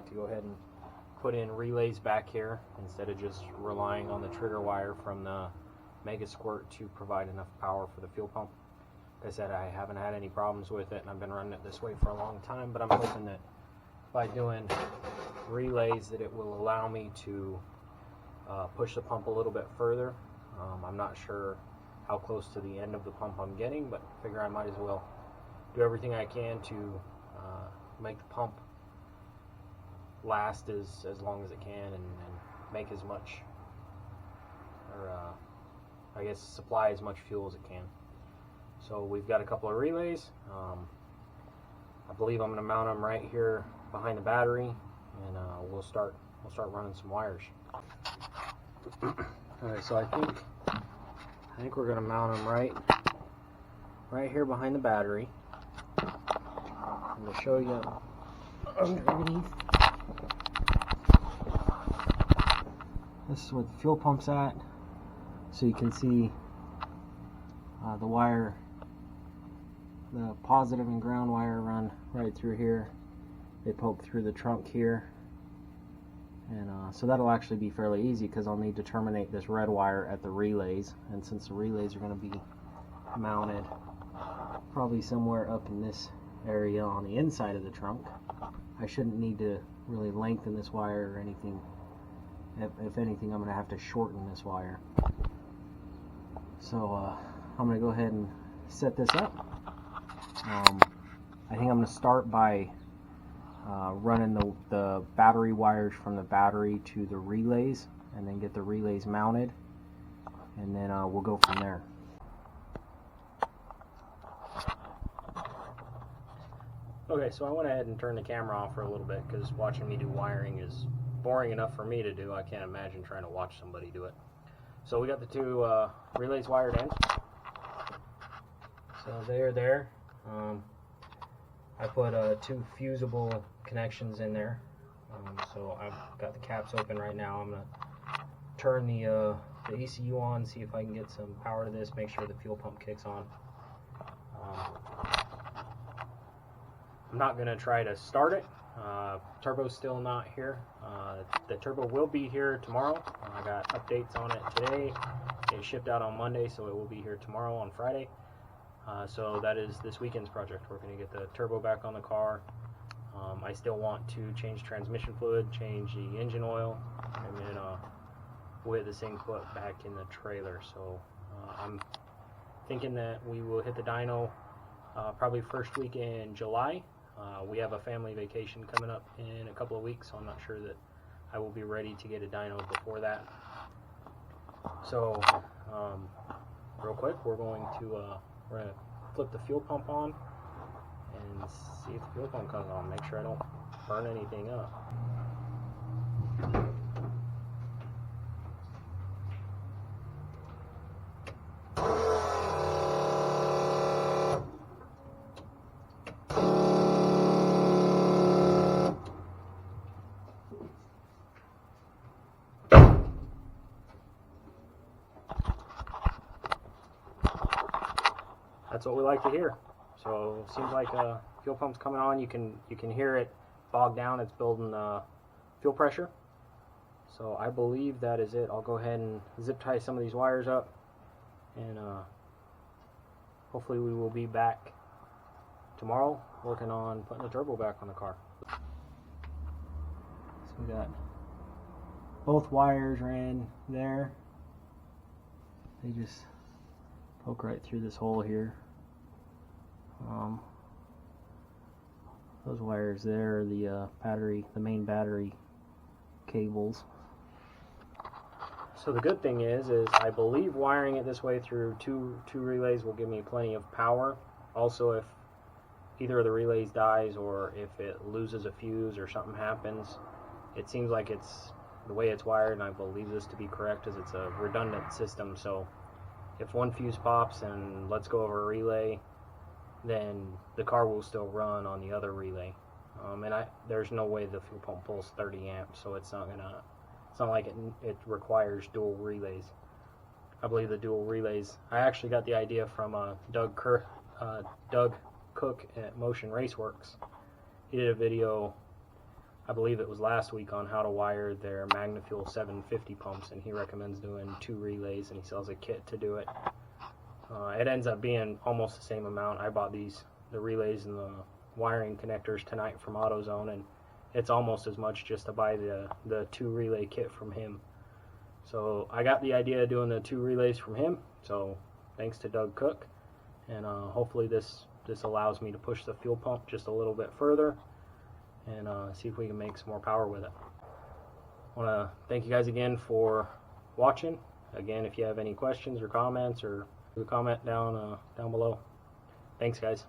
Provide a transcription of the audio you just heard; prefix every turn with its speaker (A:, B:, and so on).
A: like to go ahead and put in relays back here instead of just relying on the trigger wire from the Mega Squirt to provide enough power for the fuel pump. Like I said, I haven't had any problems with it, and I've been running it this way for a long time, but I'm hoping that by doing relays that it will allow me to push the pump a little bit further. I'm not sure how close to the end of the pump I'm getting, but I figure I might as well do everything I can to make the pump last as long as it can and make as much, or I guess supply as much fuel as it can. So we've got a couple of relays. I believe I'm going to mount them right here behind the battery, and we'll start running some wires. Alright, so I think we're going to mount them right here behind the battery. I'm going to show you underneath. This is where the fuel pump's at, so you can see the wire, the positive and ground wire run right through here. They poke through the trunk here, and so that'll actually be fairly easy because I'll need to terminate this red wire at the relays, and since the relays are going to be mounted probably somewhere up in this area on the inside of the trunk, I shouldn't need to really lengthen this wire or anything. If anything, I'm going to have to shorten this wire. So I'm going to go ahead and set this up. I think I'm going to start by running the battery wires from the battery to the relays, and then get the relays mounted, and then we'll go from there. Okay, so I went ahead and turned the camera off for a little bit because watching me do wiring is boring enough for me to do. I can't imagine trying to watch somebody do it. So we got the two relays wired in. So they are there. I put two fusible connections in there. So I've got the caps open right now. I'm going to turn the ECU on, see if I can get some power to this, make sure the fuel pump kicks on. I'm not going to try to start it. Turbo's still not here. The turbo will be here tomorrow. I got updates on it today. It shipped out on Monday, so it will be here tomorrow on Friday. So that is this weekend's project. We're going to get the turbo back on the car. I still want to change transmission fluid, change the engine oil, and then we'll get this thing put back in the trailer. So I'm thinking that we will hit the dyno probably first week in July. We have a family vacation coming up in a couple of weeks, so I'm not sure that I will be ready to get a dyno before that. So real quick, we're going to flip the fuel pump on and see if the fuel pump comes on. Make sure I don't burn anything up. That's what we like to hear. So it seems like fuel pump's coming on. You can hear it bog down. It's building fuel pressure. So I believe that is it. I'll go ahead and zip tie some of these wires up, and hopefully we will be back tomorrow working on putting the turbo back on the car. So we got both wires ran there. They just poke right through this hole here. Those wires there are the main battery cables. So the good thing is I believe wiring it this way through two relays will give me plenty of power. Also, if either of the relays dies or if it loses a fuse or something happens, it seems like it's the way it's wired, and I believe this to be correct, is it's a redundant system. So if one fuse pops and let's go over a relay, then the car will still run on the other relay. And there's no way the fuel pump pulls 30 amps, so it's not like it requires dual relays. I believe the dual relays, I actually got the idea from Doug Cook at Motion Raceworks. He did a video I believe it was last week, on how to wire their MagnaFuel 750 pumps, and he recommends doing 2 relays, and he sells a kit to do it. It ends up being almost the same amount. I bought the relays and the wiring connectors tonight from AutoZone, and it's almost as much just to buy the 2 relay kit from him. So I got the idea of doing the 2 relays from him, so thanks to Doug Cook, and hopefully this allows me to push the fuel pump just a little bit further and see if we can make some more power with it. I want to thank you guys again for watching. Again, if you have any questions or comments, or comment down below. Thanks, guys.